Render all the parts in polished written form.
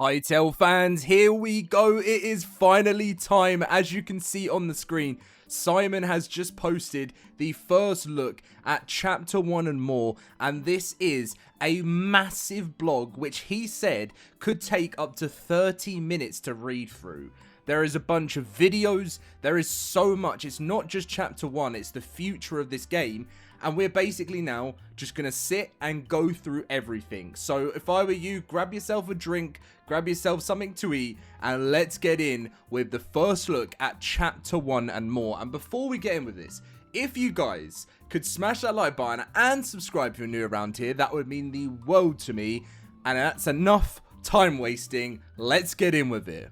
Hytale fans, here we go. It is finally time. As you can see on the screen, Simon has just posted the first look at Chapter 1 and more, and this is a massive blog which he said could take up to 30 minutes to read through. There is a bunch of videos, there is so much. It's not just Chapter 1, it's the future of this game, and we're basically now just going to sit and go through everything. So if I were you, grab yourself a drink, grab yourself something to eat, and let's get in with the first look at Chapter 1 and more. And before we get in with this, if you guys could smash that like button and subscribe if you're new around here, that would mean the world to me. And that's enough time wasting. Let's get in with it.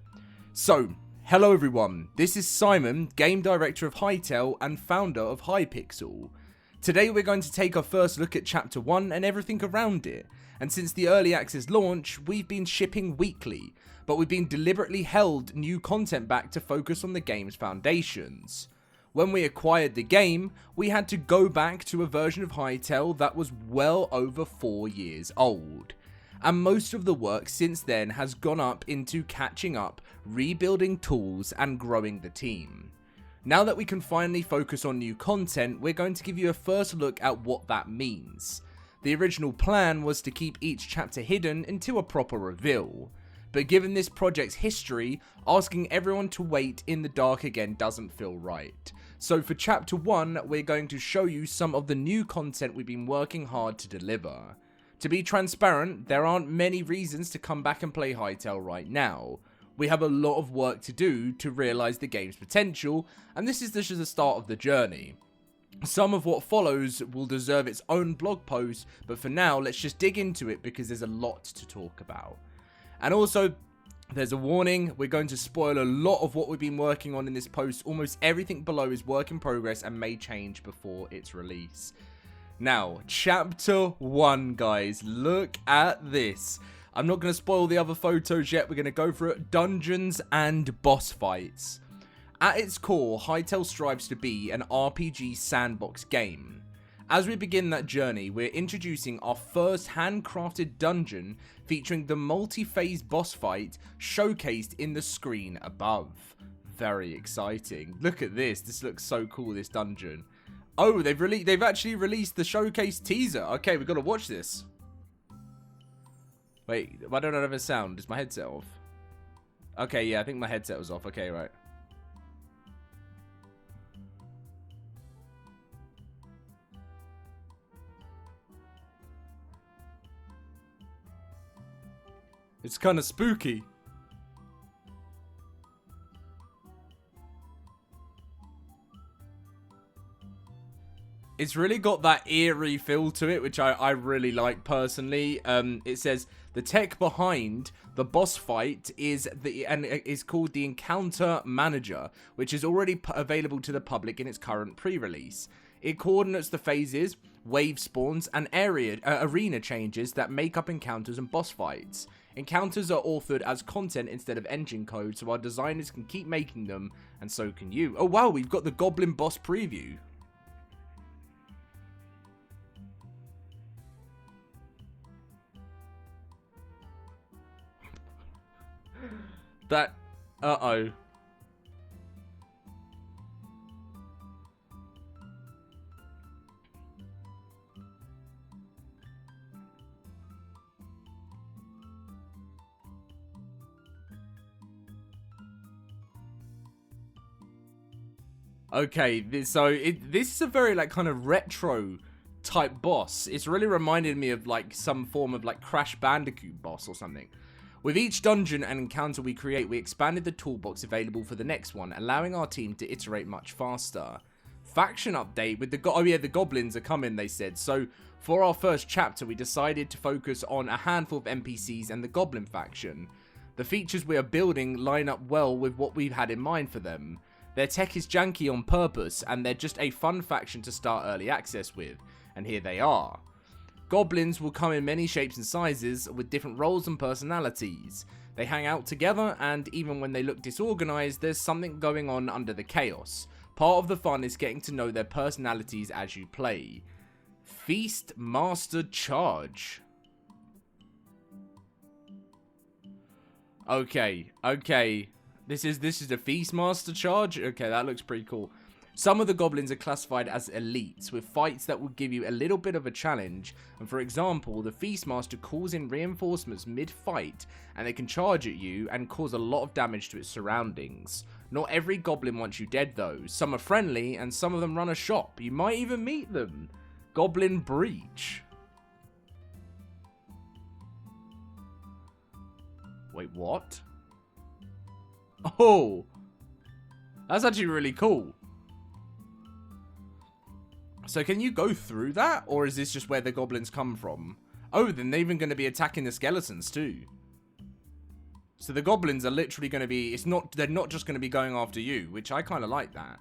So, hello everyone, this is Simon, game director of Hytale and founder of Hypixel. Today we're going to take our first look at Chapter 1 and everything around it, and since the early access launch, we've been shipping weekly, but we've been deliberately held new content back to focus on the game's foundations. When we acquired the game, we had to go back to a version of Hytale that was well over 4 years old. And most of the work since then has gone up into catching up, rebuilding tools, and growing the team. Now that we can finally focus on new content, we're going to give you a first look at what that means. The original plan was to keep each chapter hidden until a proper reveal, but given this project's history, asking everyone to wait in the dark again doesn't feel right. So for Chapter 1, we're going to show you some of the new content we've been working hard to deliver. To be transparent, there aren't many reasons to come back and play Hytale right now. We have a lot of work to do to realise the game's potential, and this is just the start of the journey. Some of what follows will deserve its own blog post, but for now, let's just dig into it because there's a lot to talk about. And also, there's a warning, we're going to spoil a lot of what we've been working on in this post. Almost everything below is work in progress and may change before its release. Now, Chapter 1, guys, look at this. I'm not going to spoil the other photos yet, we're going to go through it. Dungeons and boss fights. At its core, Hytale strives to be an RPG sandbox game. As we begin that journey, we're introducing our first handcrafted dungeon featuring the multi-phase boss fight showcased in the screen above. Very exciting. Look at this, this looks so cool, this dungeon. Oh, they've actually released the showcase teaser. Okay, we've got to watch this. Wait, why don't I have a sound? Is my headset off? Okay, yeah, I think my headset was off. Okay, right. It's kind of spooky. It's really got that eerie feel to it, which I really like personally. It says the tech behind the boss fight is called the Encounter Manager, which is already available to the public in its current pre-release. It coordinates the phases, wave spawns, and arena changes that make up encounters and boss fights. Encounters are authored as content instead of engine code, so our designers can keep making them, and so can you. Oh wow, we've got the Goblin boss preview. That, uh-oh. Okay, so this is a very like kind of retro type boss. It's really reminded me of like some form of like Crash Bandicoot boss or something. With each dungeon and encounter we create, we expanded the toolbox available for the next one, allowing our team to iterate much faster. Faction update with the the Goblins are coming, they said. So for our first chapter, we decided to focus on a handful of NPCs and the Goblin faction. The features we are building line up well with what we've had in mind for them. Their tech is janky on purpose, and they're just a fun faction to start early access with, and here they are. Goblins will come in many shapes and sizes, with different roles and personalities. They hang out together, and even when they look disorganized, there's something going on under the chaos. Part of the fun is getting to know their personalities as you play. Feast Master Charge. Okay, okay. This is the Feastmaster charge? Okay, that looks pretty cool. Some of the goblins are classified as elites, with fights that will give you a little bit of a challenge. And for example, the Feastmaster calls in reinforcements mid-fight, and they can charge at you and cause a lot of damage to its surroundings. Not every goblin wants you dead though. Some are friendly, and some of them run a shop. You might even meet them. Goblin Breach. Wait, what? Oh! That's actually really cool. So can you go through that? Or is this just where the goblins come from? Oh, then they're even going to be attacking the skeletons too. So the goblins are literally going to be... they're not just going to be going after you, which I kind of like that.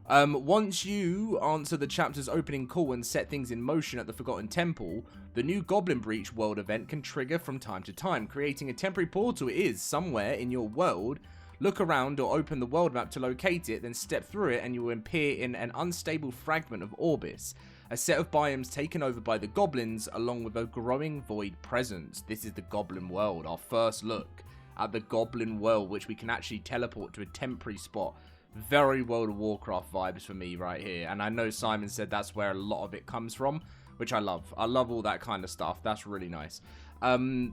Once you answer the chapter's opening call and set things in motion at the Forgotten Temple, the new Goblin Breach world event can trigger from time to time, creating a temporary portal. It is somewhere in your world. Look around or open the world map to locate it, then step through it and you will appear in an unstable fragment of Orbis, a set of biomes taken over by the goblins along with a growing void presence. This is the Goblin World, our first look at the Goblin World, which we can actually teleport to a temporary spot. Very World of Warcraft vibes for me right here, and I know Simon said that's where a lot of it comes from, which I love. I love all that kind of stuff. That's really nice.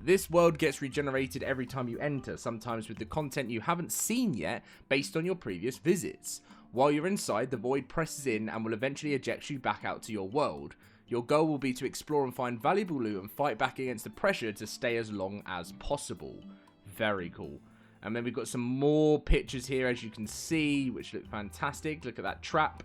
This world gets regenerated every time you enter, sometimes with the content you haven't seen yet based on your previous visits. While you're inside, the void presses in and will eventually eject you back out to your world. Your goal will be to explore and find valuable loot and fight back against the pressure to stay as long as possible. Very cool. And then we've got some more pictures here, as you can see, which look fantastic. Look at that trap.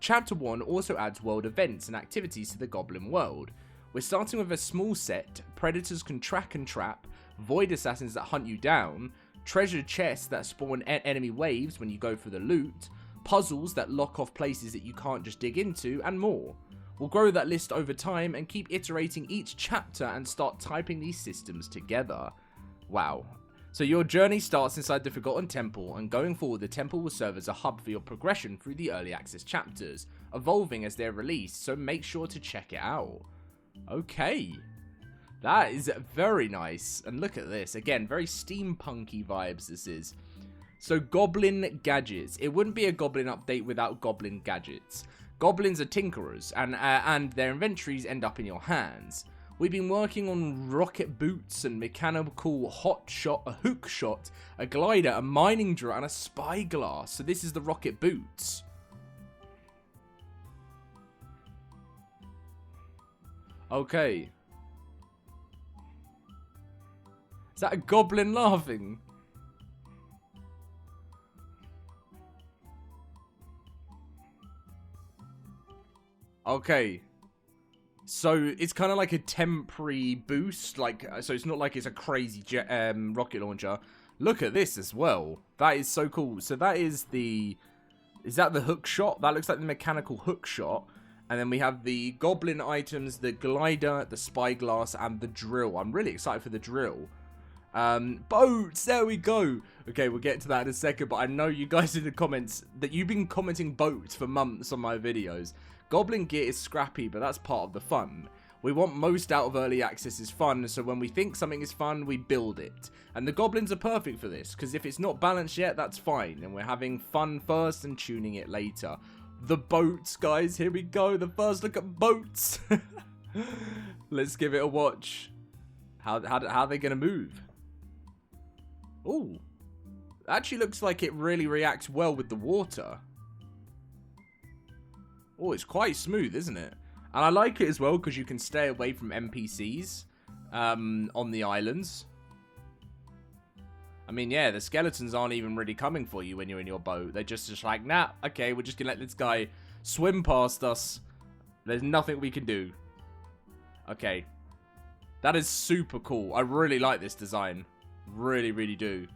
Chapter 1 also adds world events and activities to the Goblin World. We're starting with a small set. Predators can track and trap, void assassins that hunt you down, treasure chests that spawn enemy waves when you go for the loot, puzzles that lock off places that you can't just dig into, and more. We'll grow that list over time and keep iterating each chapter and start typing these systems together. Wow. So your journey starts inside the Forgotten Temple, and going forward the temple will serve as a hub for your progression through the early access chapters, evolving as they're released, so make sure to check it out. Okay. That is very nice. And look at this. Again, very steampunky vibes this is. So Goblin Gadgets. It wouldn't be a Goblin update without Goblin Gadgets. Goblins are tinkerers, and their inventories end up in your hands. We've been working on rocket boots and mechanical hot shot, a hook shot, a glider, a mining drill, and a spyglass. So this is the rocket boots. Okay. Is that a goblin laughing? Okay. So it's kind of like a temporary boost, so it's not like it's a crazy rocket launcher. Look at this as well. That is so cool. So that is is that the hook shot? That looks like the mechanical hook shot. And then we have the goblin items, the glider, the spyglass, and the drill. I'm really excited for the drill. Boats, there we go. Okay, we'll get to that in a second, but I know you guys in the comments that you've been commenting boats for months on my videos. Goblin gear is scrappy, but that's part of the fun. We want most out of early access is fun, so when we think something is fun, we build it. And the goblins are perfect for this, because if it's not balanced yet, that's fine, and we're having fun first and tuning it later. The boats, guys, here we go. The first look at boats. Let's give it a watch. How are they going to move? Ooh. Actually looks like it really reacts well with the water. Oh, it's quite smooth, isn't it? And I like it as well because you can stay away from NPCs on the islands. I mean, yeah, the skeletons aren't even really coming for you when you're in your boat. They're just like, nah, okay, we're just going to let this guy swim past us. There's nothing we can do. Okay. That is super cool. I really like this design. Really, really do.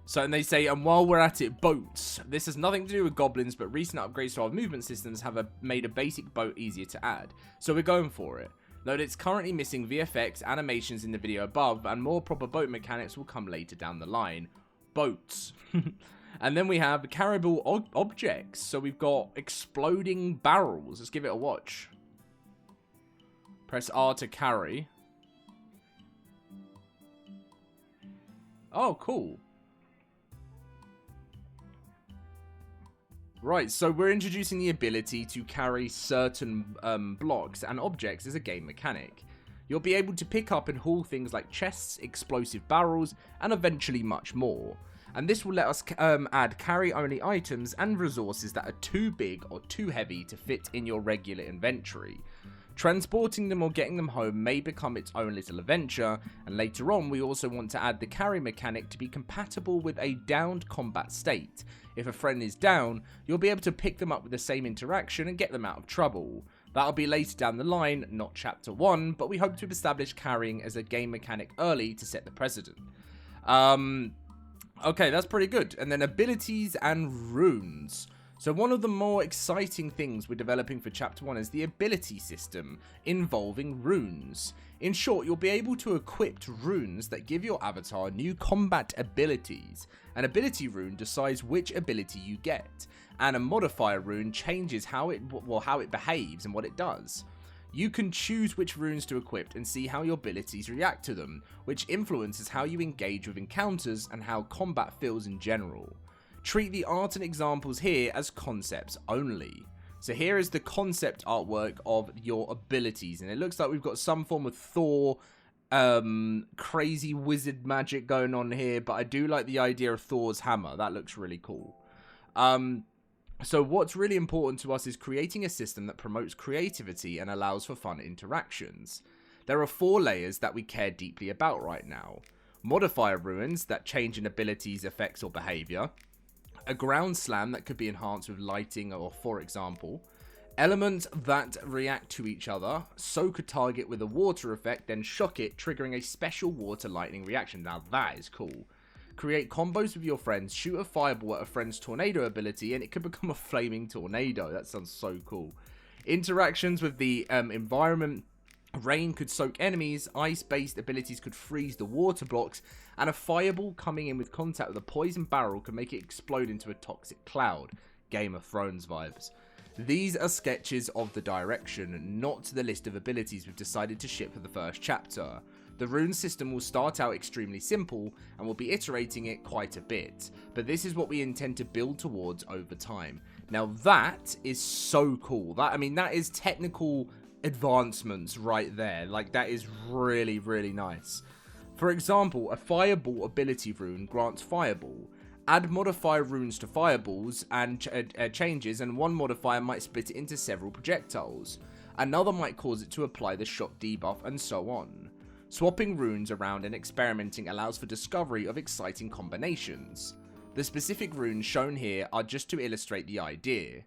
So, and they say, and while we're at it, boats. This has nothing to do with goblins, but recent upgrades to our movement systems have made a basic boat easier to add. So we're going for it. Note it's currently missing VFX, animations in the video above, and more proper boat mechanics will come later down the line. Boats. And then we have carryable objects. So we've got exploding barrels. Let's give it a watch. Press R to carry. Oh, cool. Right, so we're introducing the ability to carry certain blocks and objects as a game mechanic. You'll be able to pick up and haul things like chests, explosive barrels, and eventually much more. And this will let us add carry-only items and resources that are too big or too heavy to fit in your regular inventory. Transporting them or getting them home may become its own little adventure, and later on we also want to add the carry mechanic to be compatible with a downed combat state. If a friend is down, you'll be able to pick them up with the same interaction and get them out of trouble. That'll be later down the line, not chapter 1, but we hope to establish carrying as a game mechanic early to set the precedent. Okay, that's pretty good. And then abilities and runes. So one of the more exciting things we're developing for Chapter 1 is the ability system involving runes. In short, you'll be able to equip runes that give your avatar new combat abilities. An ability rune decides which ability you get, and a modifier rune changes how it behaves and what it does. You can choose which runes to equip and see how your abilities react to them, which influences how you engage with encounters and how combat feels in general. Treat the art and examples here as concepts only. So here is the concept artwork of your abilities, and it looks like we've got some form of Thor, crazy wizard magic going on here, but I do like the idea of Thor's hammer. That looks really cool. So what's really important to us is creating a system that promotes creativity and allows for fun interactions. There are 4 layers that we care deeply about right now. Modifier runes that change an ability's effects or behavior. A ground slam that could be enhanced with lighting or, for example, elements that react to each other, soak a target with a water effect, then shock it, triggering a special water lightning reaction. Now that is cool. Create combos with your friends, shoot a fireball at a friend's tornado ability, and it could become a flaming tornado. That sounds so cool. Interactions with the environment. Rain could soak enemies, ice-based abilities could freeze the water blocks, and a fireball coming in with contact with a poison barrel could make it explode into a toxic cloud. Game of Thrones vibes. These are sketches of the direction, not the list of abilities we've decided to ship for the first chapter. The rune system will start out extremely simple, and we'll be iterating it quite a bit, but this is what we intend to build towards over time. Now that is so cool. That is technical advancements right there. Like, that is really, really nice. For example, a fireball ability rune grants fireball. Add modifier runes to fireballs and changes, and one modifier might split it into several projectiles. Another might cause it to apply the shock debuff, and so on. Swapping runes around and experimenting allows for discovery of exciting combinations. The specific runes shown here are just to illustrate the idea.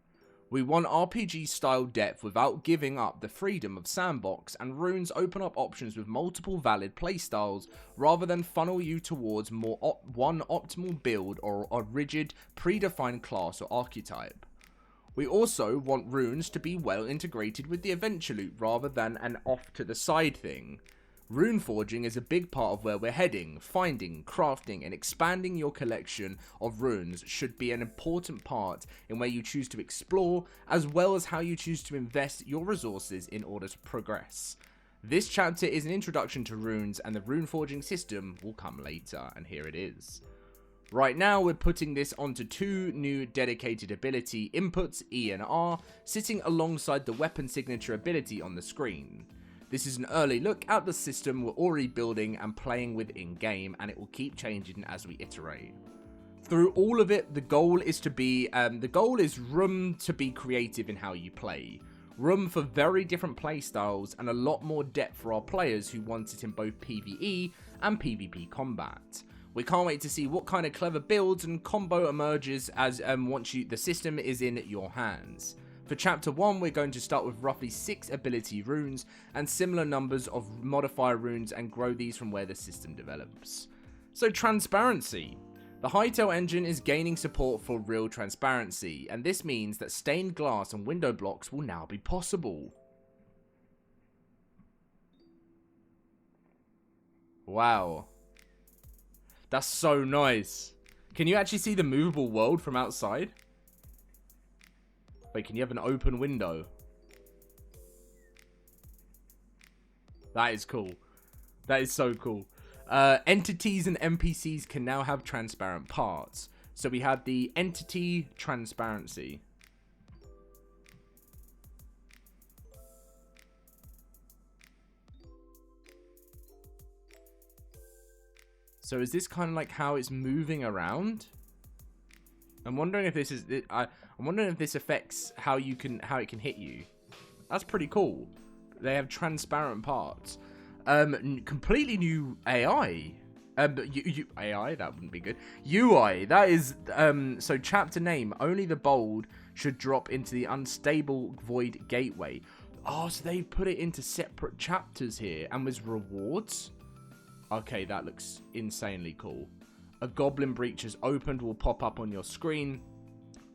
We want RPG style depth without giving up the freedom of sandbox, and runes open up options with multiple valid playstyles rather than funnel you towards one optimal build or a rigid predefined class or archetype. We also want runes to be well integrated with the adventure loop rather than an off to the side thing. Rune forging is a big part of where we're heading. Finding, crafting, and expanding your collection of runes should be an important part in where you choose to explore, as well as how you choose to invest your resources in order to progress. This chapter is an introduction to runes, and the rune forging system will come later, and here it is. Right now, we're putting this onto 2 new dedicated ability inputs, E and R, sitting alongside the weapon signature ability on the screen. This is an early look at the system we're already building and playing with in-game, and it will keep changing as we iterate. Through all of it, the goal is room to be creative in how you play. Room for very different playstyles and a lot more depth for our players who want it in both PvE and PvP combat. We can't wait to see what kind of clever builds and combo emerges as once the system is in your hands. For chapter 1, we're going to start with roughly 6 ability runes and similar numbers of modifier runes and grow these from where the system develops. So transparency. The Hytale engine is gaining support for real transparency, and this means that stained glass and window blocks will now be possible. Wow. That's so nice. Can you actually see the movable world from outside? Wait, can you have an open window? That is cool. That is so cool. Entities and NPCs can now have transparent parts. So we have the entity transparency. So is this kind of like how it's moving around? I'm wondering if this is I'm wondering if this affects how it can hit you. That's pretty cool. They have transparent parts. Completely new AI. AI, that wouldn't be good. UI, that is, so chapter name, only the bold should drop into the unstable void gateway. Oh, so they put it into separate chapters here and with rewards. Okay, that looks insanely cool. A goblin breach has opened will pop up on your screen.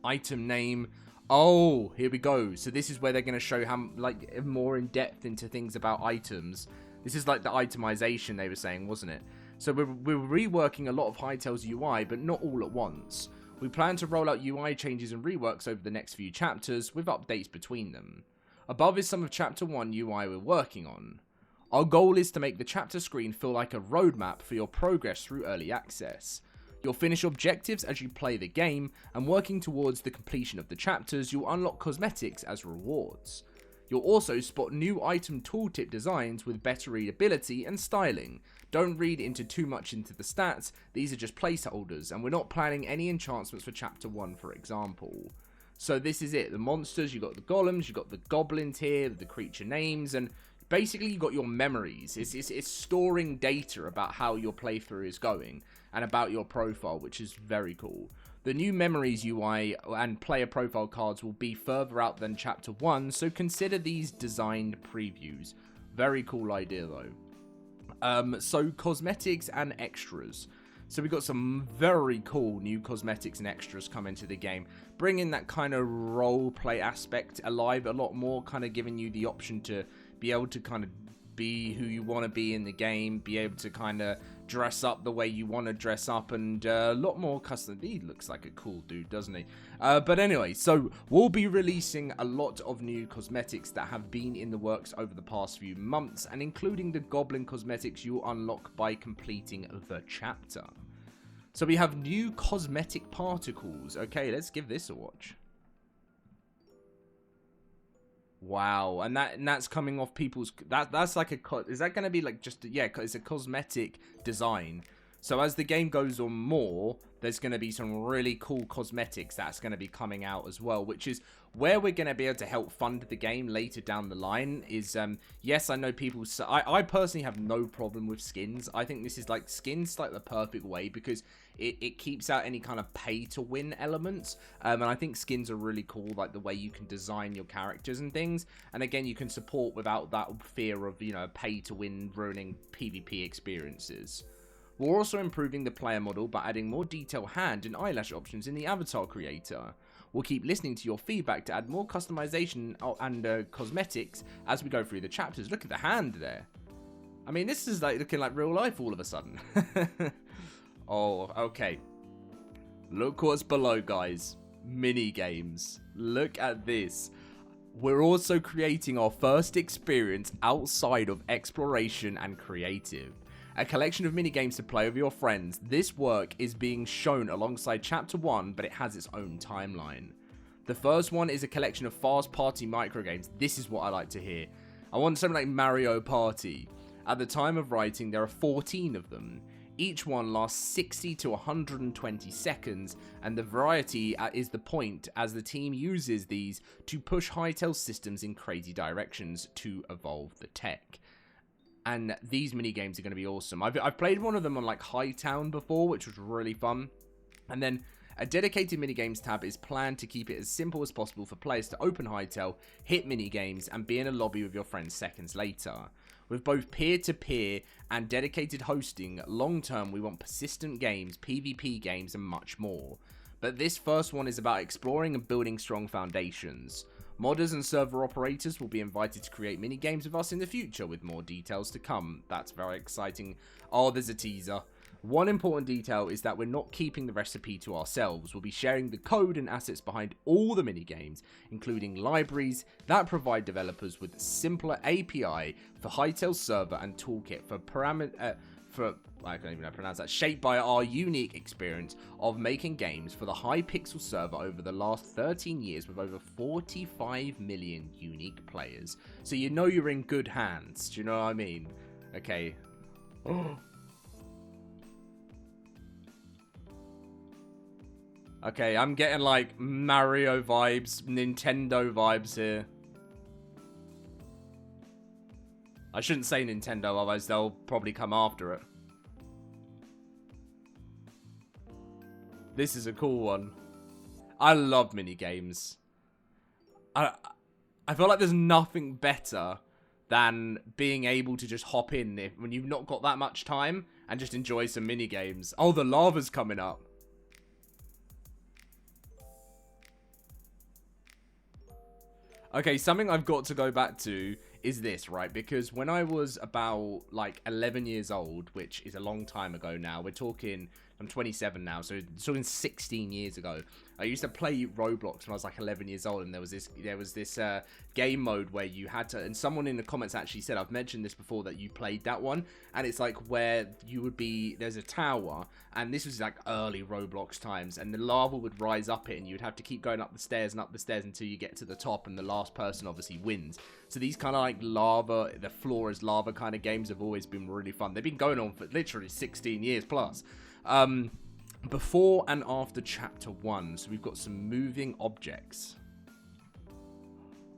Item name. Oh, here we go. So this is where they're going to show how, like, more in depth into things about items. This is like the itemization they were saying, wasn't it? So we're reworking a lot of Hytale's UI, but not all at once. We plan to roll out UI changes and reworks over the next few chapters, with updates between them. Above is some of Chapter 1 UI we're working on. Our goal is to make the chapter screen feel like a roadmap for your progress through early access. You'll finish objectives as you play the game, and working towards the completion of the chapters, you'll unlock cosmetics as rewards. You'll also spot new item tooltip designs with better readability and styling. Don't read too much into the stats, these are just placeholders, and we're not planning any enhancements for Chapter 1, for example. So this is it, the monsters, you've got the golems, you've got the goblins here, the creature names, and basically you got your memories. It's storing data about how your playthrough is going and about your profile, which is very cool. The new memories UI and player profile cards will be further out than Chapter 1, so consider these designed previews. Very cool idea though. So cosmetics and extras. So we got some very cool new cosmetics and extras come into the game, bringing that kind of role play aspect alive a lot more, kind of giving you the option to be able to kind of be who you want to be in the game, be able to kind of dress up the way you want to dress up, and a lot more custom. He looks like a cool dude, doesn't he? But anyway, so we'll be releasing a lot of new cosmetics that have been in the works over the past few months, and including the Goblin cosmetics you'll unlock by completing the chapter. So we have new cosmetic particles. Okay, let's give this a watch. Wow, and that's coming off people's, that's like is that going to be like just, yeah, it's a cosmetic design. So as the game goes on more, there's going to be some really cool cosmetics that's going to be coming out as well, which is where we're going to be able to help fund the game later down the line. Is yes, I know people, I personally have no problem with skins. I think this is like, skins like the perfect way, because it keeps out any kind of pay to win elements, and I think skins are really cool, like the way you can design your characters and things, and again you can support without that fear of, you know, pay to win ruining PvP experiences. We're also improving the player model by adding more detailed hand and eyelash options in the avatar creator. We'll keep listening to your feedback to add more customization and cosmetics as we go through the chapters. Look at the hand there. I mean, this is like looking like real life all of a sudden. Oh, okay. Look what's below, guys. Mini games. Look at this. We're also creating our first experience outside of exploration and creative. A collection of minigames to play with your friends. This work is being shown alongside Chapter 1, but it has its own timeline. The first one is a collection of fast party microgames. This is what I like to hear. I want something like Mario Party. At the time of writing, there are 14 of them. Each one lasts 60 to 120 seconds, and the variety is the point, as the team uses these to push Hytale systems in crazy directions to evolve the tech. And these minigames are going to be awesome. I've played one of them on like Hytale before, which was really fun. And then a dedicated minigames tab is planned to keep it as simple as possible for players to open Hytale, hit minigames, and be in a lobby with your friends seconds later. With both peer-to-peer and dedicated hosting, long-term we want persistent games, PvP games, and much more. But this first one is about exploring and building strong foundations. Modders and server operators will be invited to create mini-games with us in the future, with more details to come. That's very exciting. Oh, there's a teaser. One important detail is that we're not keeping the recipe to ourselves. We'll be sharing the code and assets behind all the mini-games, including libraries that provide developers with a simpler API for Hytale server and toolkit for I can't even pronounce that, shaped by our unique experience of making games for the Hypixel server over the last 13 years with over 45 million unique players. So you know you're in good hands. Do you know what I mean? Okay. Okay, I'm getting like Mario vibes, Nintendo vibes here. I shouldn't say Nintendo, otherwise they'll probably come after it. This is a cool one. I love minigames. I feel like there's nothing better than being able to just hop in when you've not got that much time and just enjoy some minigames. Oh, the lava's coming up. Okay, something I've got to go back to is this, right? Because when I was about, like, 11 years old, which is a long time ago now, we're talking, I'm 27 now, so talking 16 years ago, I used to play Roblox when I was, like, 11 years old, and there was this game mode where you had to, and someone in the comments actually said, I've mentioned this before, that you played that one, and it's, like, where you would be, there's a tower, and this was, like, early Roblox times, and the lava would rise up it, and you'd have to keep going up the stairs and up the stairs until you get to the top, and the last person obviously wins. So these kind of like lava, the floor is lava kind of games have always been really fun. They've been going on for literally 16 years plus. Before and after chapter 1, so we've got some moving objects.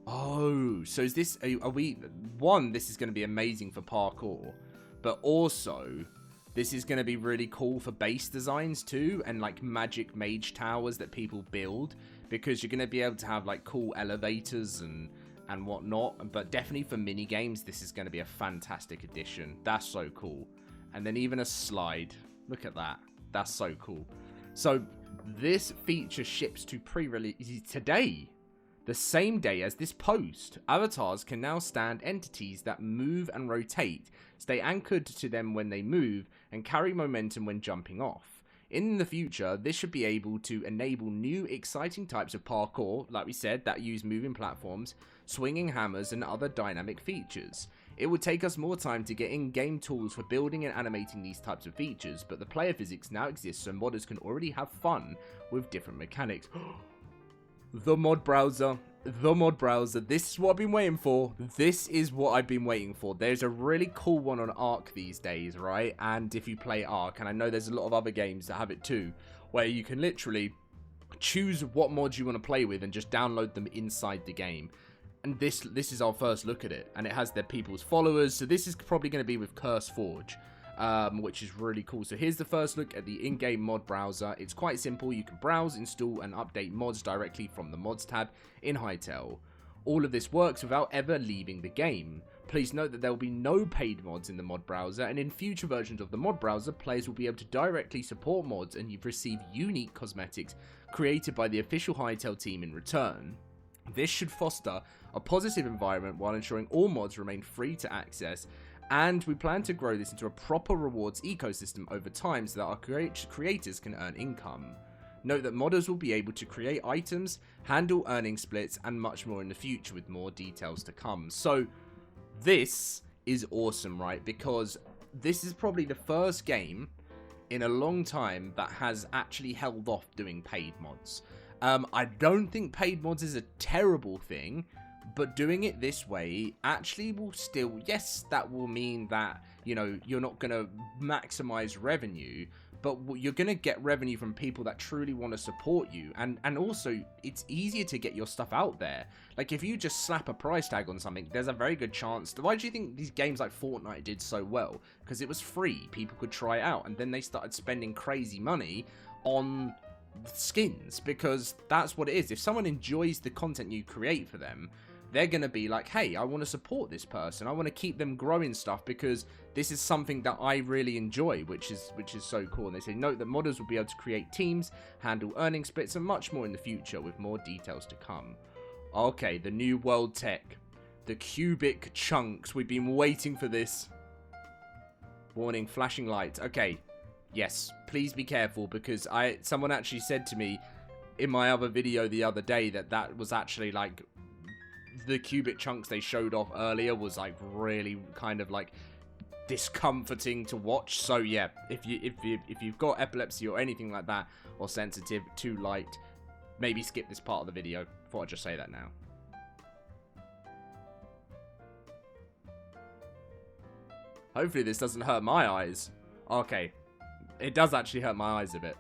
Oh, so is this, are we, one, this is going to be amazing for parkour, but also this is going to be really cool for base designs too, and like magic mage towers that people build, because you're going to be able to have like cool elevators and whatnot. But definitely for mini games, this is going to be a fantastic addition. That's so cool. And then even a slide. Look at that. That's so cool. So this feature ships to pre-release today, the same day as this post. Avatars can now stand entities that move and rotate, stay anchored to them when they move, and carry momentum when jumping off. In the future, this should be able to enable new exciting types of parkour, like we said, that use moving platforms, swinging hammers, and other dynamic features. It would take us more time to get in-game tools for building and animating these types of features, but the player physics now exists so modders can already have fun with different mechanics. The mod browser. The mod browser. This is what I've been waiting for. This is what I've been waiting for. There's a really cool one on Arc these days, right? And if you play Arc, and I know there's a lot of other games that have it too, where you can literally choose what mods you want to play with and just download them inside the game. And this is our first look at it, and it has their people's followers. So this is probably going to be with CurseForge. Which is really cool. So here's the first look at the in-game mod browser. It's quite simple. You can browse, install, and update mods directly from the mods tab in Hytale. All of this works without ever leaving the game. Please note that there will be no paid mods in the mod browser, and in future versions of the mod browser, players will be able to directly support mods and you receive unique cosmetics created by the official Hytale team in return. This should foster a positive environment while ensuring all mods remain free to access, and we plan to grow this into a proper rewards ecosystem over time so that our creators can earn income. Note that modders will be able to create items, handle earning splits, and much more in the future, with more details to come. So this is awesome, right? Because this is probably the first game in a long time that has actually held off doing paid mods. I don't think paid mods is a terrible thing, but doing it this way actually will still, yes, that will mean that, you know, you're not going to maximize revenue, but you're going to get revenue from people that truly want to support you. And also, it's easier to get your stuff out there. Like, if you just slap a price tag on something, there's a very good chance. Why do you think these games like Fortnite did so well? Because it was free. People could try it out. And then they started spending crazy money on skins, because that's what it is. If someone enjoys the content you create for them, they're going to be like, hey, I want to support this person. I want to keep them growing stuff because this is something that I really enjoy, which is so cool. And they say, note that modders will be able to create teams, handle earning splits, and much more in the future, with more details to come. Okay, the new world tech. The cubic chunks. We've been waiting for this. Warning, flashing lights. Okay, yes, please be careful, because someone actually said to me in my other video the other day that was actually like, the cubic chunks they showed off earlier was like really kind of like discomforting to watch. So yeah, if you've got epilepsy or anything like that, or sensitive to light, maybe skip this part of the video. Thought I'd just say that now. Hopefully this doesn't hurt my eyes. Okay, it does actually hurt my eyes a bit.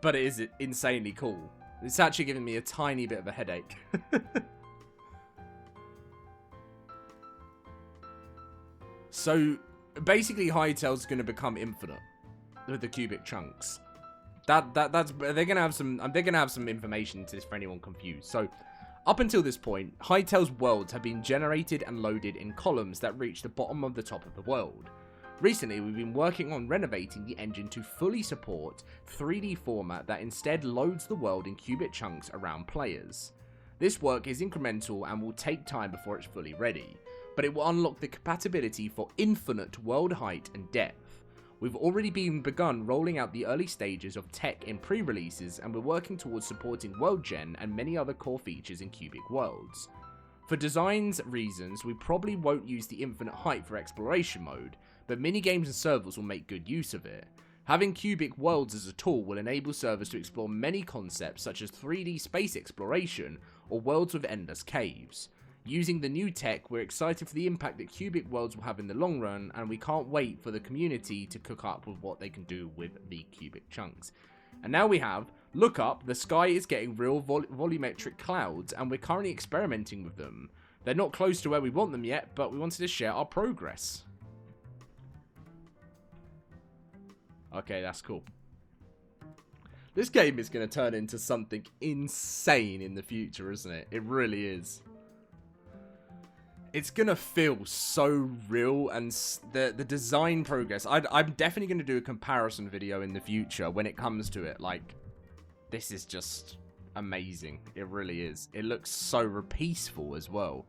But it is insanely cool. It's actually giving me a tiny bit of a headache. So, basically Hytale's going to become infinite with the cubic chunks. They're going to have some information to this for anyone confused. So, up until this point, Hytale's worlds have been generated and loaded in columns that reach the bottom of the top of the world. Recently, we've been working on renovating the engine to fully support 3D format that instead loads the world in cubic chunks around players. This work is incremental and will take time before it's fully ready, but it will unlock the compatibility for infinite world height and depth. We've already begun rolling out the early stages of tech in pre-releases, and we're working towards supporting world gen and many other core features in cubic worlds. For designs reasons, we probably won't use the infinite height for exploration mode, but minigames and servers will make good use of it. Having cubic worlds as a tool will enable servers to explore many concepts such as 3D space exploration or worlds with endless caves. Using the new tech, we're excited for the impact that cubic worlds will have in the long run, and we can't wait for the community to cook up with what they can do with the cubic chunks. And now we have, look up, the sky is getting real volumetric clouds, and we're currently experimenting with them. They're not close to where we want them yet, but we wanted to share our progress. Okay, that's cool. This game is going to turn into something insane in the future, isn't it? It really is. It's going to feel so real, and the design progress. I'm definitely going to do a comparison video in the future when it comes to it. Like, this is just amazing. It really is. It looks so peaceful as well.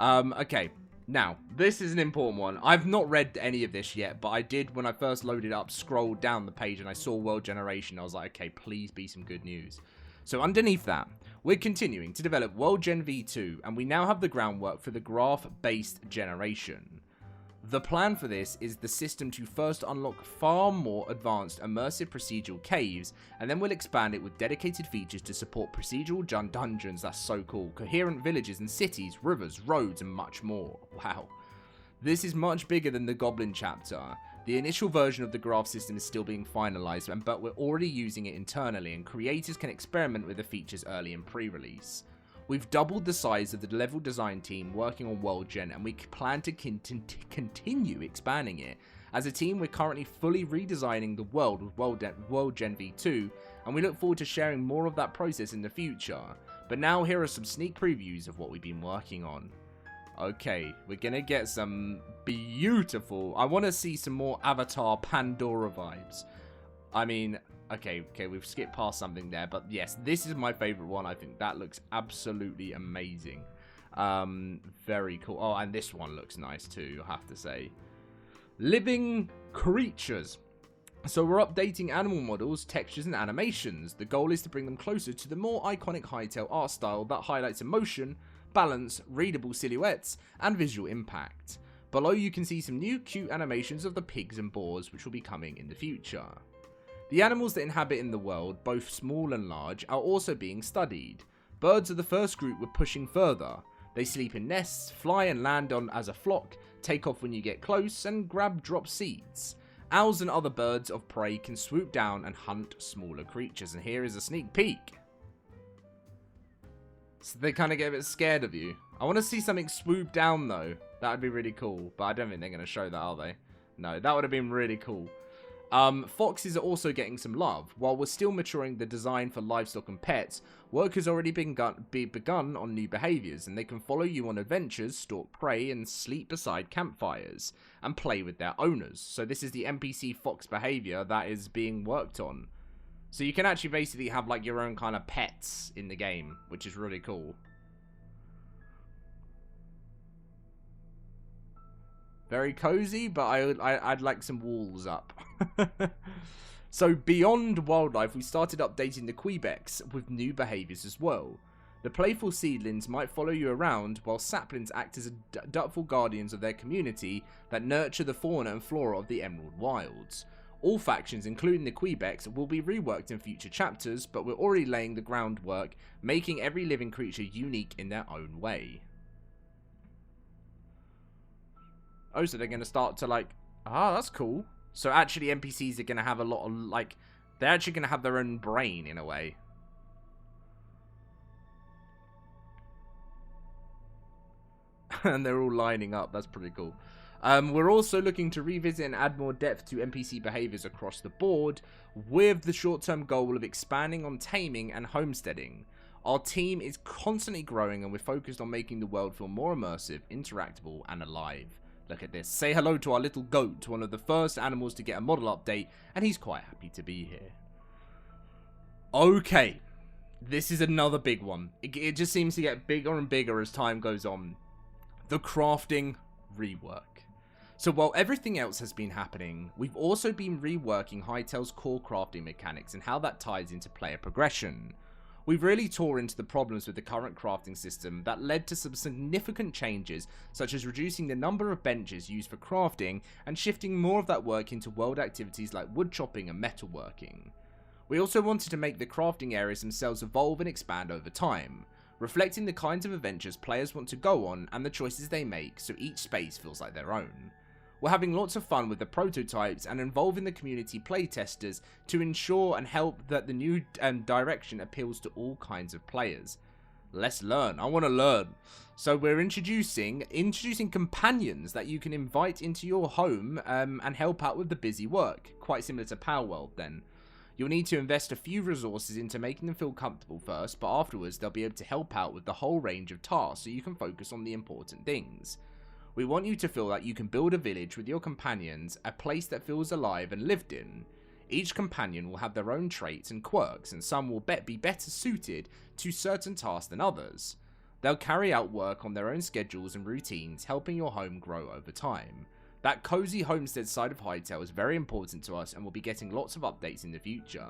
Okay. Now, this is an important one. I've not read any of this yet, but I did, when I first loaded up, scroll down the page and I saw World Generation. I was like, okay, please be some good news. So underneath that, we're continuing to develop World Gen V2, and we now have the groundwork for the graph-based generation. The plan for this is the system to first unlock far more advanced immersive procedural caves, and then we'll expand it with dedicated features to support procedural dungeons. That's so cool. Coherent villages and cities, rivers, roads, and much more. Wow. This is much bigger than the Goblin chapter. The initial version of the graph system is still being finalized, but we're already using it internally, and creators can experiment with the features early in pre-release. We've doubled the size of the level design team working on World Gen, and we plan to continue expanding it. As a team, we're currently fully redesigning the world with World Gen V2, and we look forward to sharing more of that process in the future. But now here are some sneak previews of what we've been working on. Okay, we're gonna get some beautiful... I want to see some more Avatar Pandora vibes. I mean... Okay, we've skipped past something there, but yes, this is my favorite one. I think that looks absolutely amazing. Very cool. Oh, and this one looks nice too, I have to say. Living creatures. So we're updating animal models, textures, and animations. The goal is to bring them closer to the more iconic Hytale art style that highlights emotion, balance, readable silhouettes, and visual impact. Below you can see some new cute animations of the pigs and boars, which will be coming in the future. The animals that inhabit in the world, both small and large, are also being studied. Birds are the first group we're pushing further. They sleep in nests, fly and land on as a flock, take off when you get close, and drop seeds. Owls and other birds of prey can swoop down and hunt smaller creatures, and here is a sneak peek. So they kind of get a bit scared of you. I want to see something swoop down though. That would be really cool, but I don't think they're going to show that, are they? No, that would have been really cool. Foxes are also getting some love. While we're still maturing the design for livestock and pets, work has already begun on new behaviours, and they can follow you on adventures, stalk prey, and sleep beside campfires, and play with their owners. So this is the NPC fox behaviour that is being worked on. So you can actually basically have like your own kind of pets in the game, which is really cool. Very cozy, but I'd like some walls up. So beyond wildlife, we started updating the Quebecs with new behaviours as well. The playful seedlings might follow you around, while saplings act as dutiful guardians of their community that nurture the fauna and flora of the Emerald Wilds. All factions, including the Quebecs, will be reworked in future chapters, but we're already laying the groundwork, making every living creature unique in their own way. Oh, so they're going to start to, like... Ah, that's cool. So actually NPCs are going to have a lot of, like... They're actually going to have their own brain, in a way. And they're all lining up. That's pretty cool. We're also looking to revisit and add more depth to NPC behaviors across the board, with the short-term goal of expanding on taming and homesteading. Our team is constantly growing, and we're focused on making the world feel more immersive, interactable, and alive. Look at this. Say hello to our little goat, one of the first animals to get a model update, and he's quite happy to be here. Okay. This is another big one. It just seems to get bigger and bigger as time goes on. The crafting rework. So while everything else has been happening, we've also been reworking Hytale's core crafting mechanics and how that ties into player progression. We've really tore into the problems with the current crafting system that led to some significant changes, such as reducing the number of benches used for crafting and shifting more of that work into world activities like wood chopping and metalworking. We also wanted to make the crafting areas themselves evolve and expand over time, reflecting the kinds of adventures players want to go on and the choices they make, so each space feels like their own. We're having lots of fun with the prototypes and involving the community playtesters to ensure and help that the new direction appeals to all kinds of players. Let's learn. I want to learn. So we're introducing companions that you can invite into your home and help out with the busy work. Quite similar to Power World then. You'll need to invest a few resources into making them feel comfortable first, but afterwards they'll be able to help out with the whole range of tasks so you can focus on the important things. We want you to feel that you can build a village with your companions, a place that feels alive and lived in. Each companion will have their own traits and quirks, and some will be better suited to certain tasks than others. They'll carry out work on their own schedules and routines, helping your home grow over time. That cozy homestead side of Hytale is very important to us, and we'll be getting lots of updates in the future.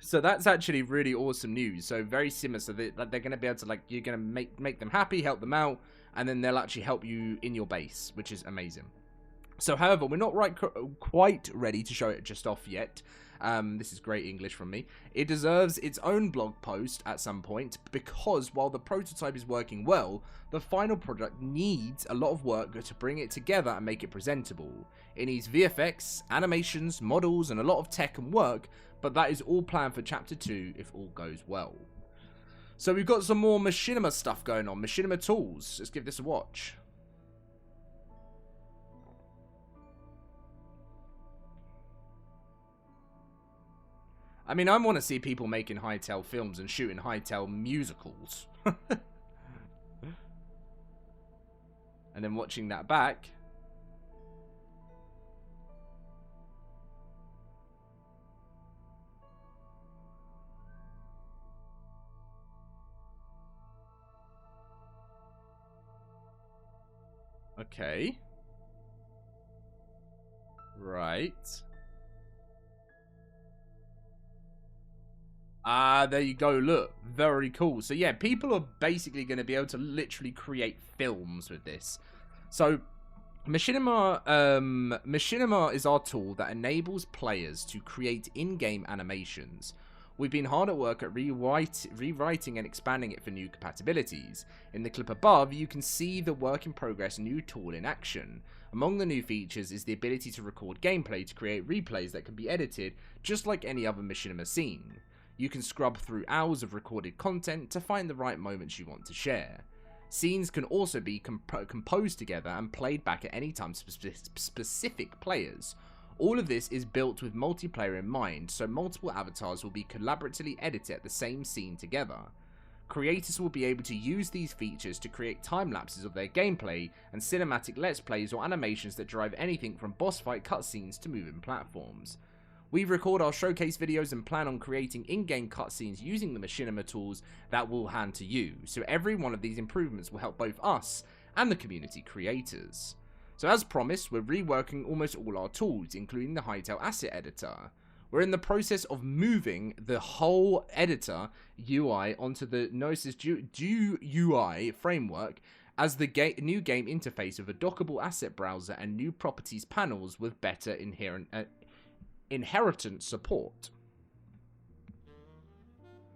So that's actually really awesome news. So very similar, so that they're going to be able to, like, you're going to make them happy, help them out, and then they'll actually help you in your base, which is amazing. So, however, we're not quite ready to show it just off yet. This is great English from me. It deserves its own blog post at some point, because while the prototype is working well, the final product needs a lot of work to bring it together and make it presentable. It needs VFX, animations, models, and a lot of tech and work, but that is all planned for Chapter 2 if all goes well. So we've got some more Machinima stuff going on. Machinima tools. Let's give this a watch. I mean, I want to see people making Hytale films and shooting Hytale musicals. And then watching that back. Okay. Right. Ah, there you go. Look, very cool. So yeah, people are basically going to be able to literally create films with this. So Machinima is our tool that enables players to create in-game animations. We've been hard at work at rewriting and expanding it for new compatibilities. In the clip above, you can see the work in progress new tool in action. Among the new features is the ability to record gameplay to create replays that can be edited just like any other Machinima scene. You can scrub through hours of recorded content to find the right moments you want to share. Scenes can also be composed together and played back at any time to specific players. All of this is built with multiplayer in mind, so multiple avatars will be collaboratively edited at the same scene together. Creators will be able to use these features to create time-lapses of their gameplay and cinematic let's plays or animations that drive anything from boss fight cutscenes to moving platforms. We record our showcase videos and plan on creating in-game cutscenes using the Machinima tools that we'll hand to you, so every one of these improvements will help both us and the community creators. So as promised, we're reworking almost all our tools, including the Hytale Asset Editor. We're in the process of moving the whole editor UI onto the Gnosis UI framework as the new game interface with a dockable asset browser and new properties panels with better inheritance support.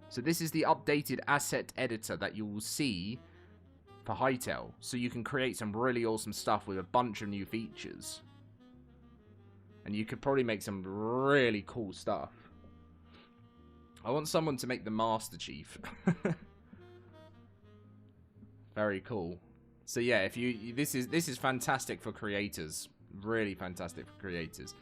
So this is the updated asset editor that you will see for Hytale. So you can create some really awesome stuff with a bunch of new features. And you could probably make some really cool stuff. I want someone to make the Master Chief. Very cool. So yeah, if you this is fantastic for creators. Really fantastic for creators.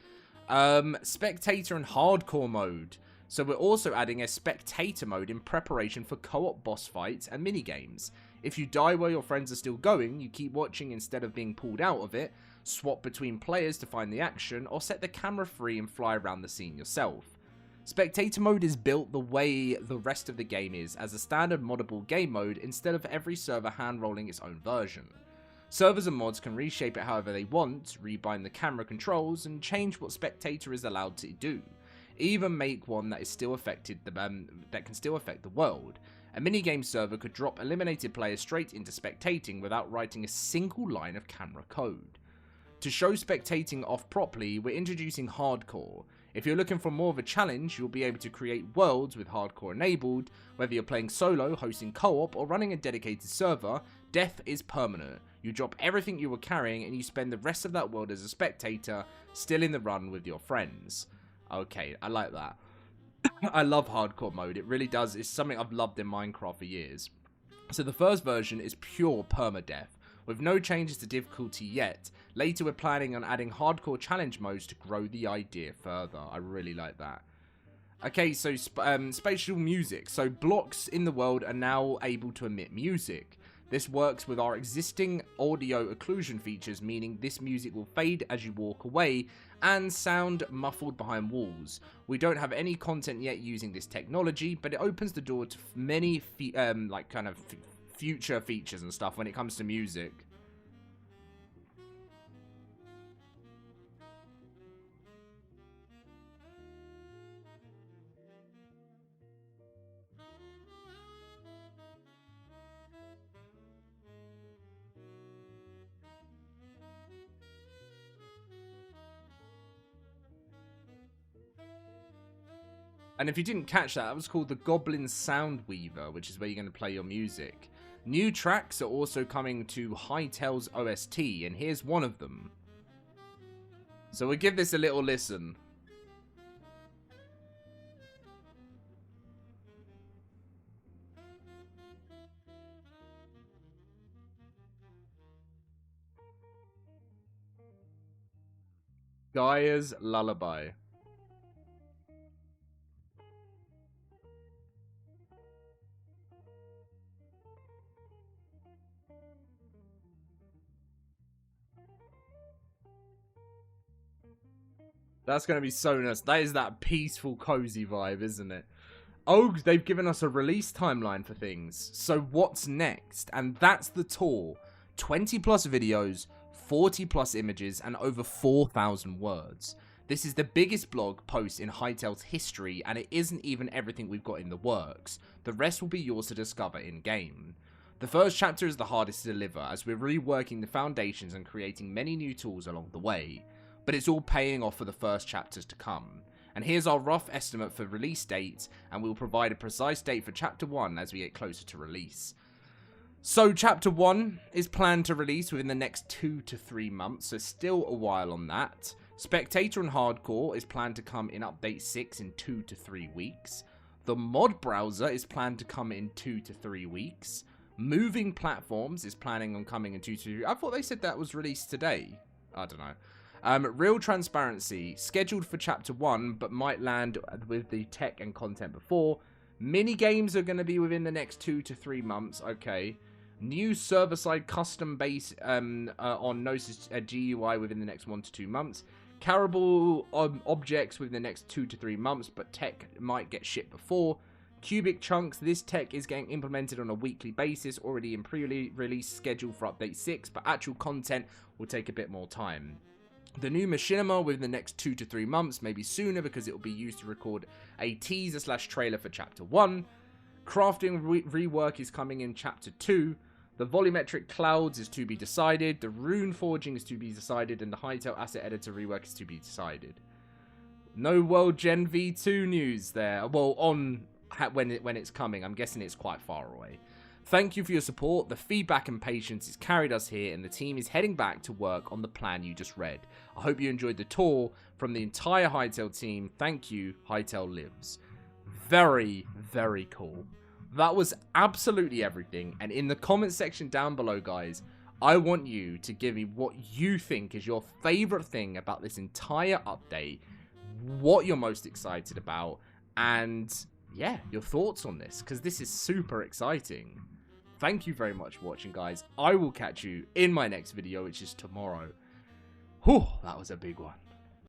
Spectator and hardcore mode. So we're also adding a spectator mode in preparation for co-op boss fights and minigames. If you die while your friends are still going, you keep watching instead of being pulled out of it, swap between players to find the action, or set the camera free and fly around the scene yourself. Spectator mode is built the way the rest of the game is, as a standard moddable game mode instead of every server hand-rolling its own version. Servers and mods can reshape it however they want, rebind the camera controls, and change what Spectator is allowed to do. Even make one that is still that can still affect the world. A minigame server could drop eliminated players straight into spectating without writing a single line of camera code. To show spectating off properly, we're introducing hardcore. If you're looking for more of a challenge, you'll be able to create worlds with hardcore enabled. Whether you're playing solo, hosting co-op, or running a dedicated server, death is permanent. You drop everything you were carrying and you spend the rest of that world as a spectator, still in the run with your friends. Okay, I like that. I love hardcore mode. It really does. It's something I've loved in Minecraft for years. So the first version is pure permadeath, with no changes to difficulty yet. Later we're planning on adding hardcore challenge modes to grow the idea further. I really like that. Okay, so spatial music. So blocks in the world are now able to emit music. This works with our existing audio occlusion features, meaning this music will fade as you walk away and sound muffled behind walls. We don't have any content yet using this technology, but it opens the door to many future features and stuff when it comes to music. And if you didn't catch that, that was called the Goblin Sound Weaver, which is where you're going to play your music. New tracks are also coming to Hytale's OST, and here's one of them. So we'll give this a little listen. Gaia's Lullaby. That's going to be so nice. That is that peaceful, cozy vibe, isn't it? Oh, they've given us a release timeline for things. So what's next? And that's the tour. 20 plus videos, 40 plus images, and over 4,000 words. This is the biggest blog post in Hytale's history, and it isn't even everything we've got in the works. The rest will be yours to discover in-game. The first chapter is the hardest to deliver, as we're reworking the foundations and creating many new tools along the way. But it's all paying off for the first chapters to come. And here's our rough estimate for release dates, and we'll provide a precise date for chapter 1 as we get closer to release. So chapter 1 is planned to release within the next 2 to 3 months, so still a while on that. Spectator and Hardcore is planned to come in update 6 in 2 to 3 weeks. The mod browser is planned to come in 2 to 3 weeks. Moving platforms is planning on coming in 2 to 3. I thought they said that was released today. I don't know. Real Transparency, scheduled for Chapter 1, but might land with the tech and content before. Minigames are going to be within the next 2 to 3 months, okay. New server-side custom base on Gnosis GUI within the next 1 to 2 months. Carryable objects within the next 2 to 3 months, but tech might get shipped before. Cubic chunks, this tech is getting implemented on a weekly basis, already in pre-release schedule for update 6, but actual content will take a bit more time. The new Machinima within the next 2 to 3 months, maybe sooner because it will be used to record a teaser / trailer for Chapter 1. Crafting rework is coming in Chapter 2. The volumetric clouds is to be decided. The rune forging is to be decided. And the Hytale asset editor rework is to be decided. No World Gen V2 news there. Well, on when it's coming. I'm guessing it's quite far away. Thank you for your support. The feedback and patience has carried us here, and the team is heading back to work on the plan you just read. I hope you enjoyed the tour from the entire Hytale team. Thank you, Hytale lives. Very, very cool. That was absolutely everything, and in the comment section down below, guys, I want you to give me what you think is your favorite thing about this entire update, what you're most excited about, and yeah, your thoughts on this, because this is super exciting. Thank you very much for watching, guys. I will catch you in my next video, which is tomorrow. Whew, that was a big one.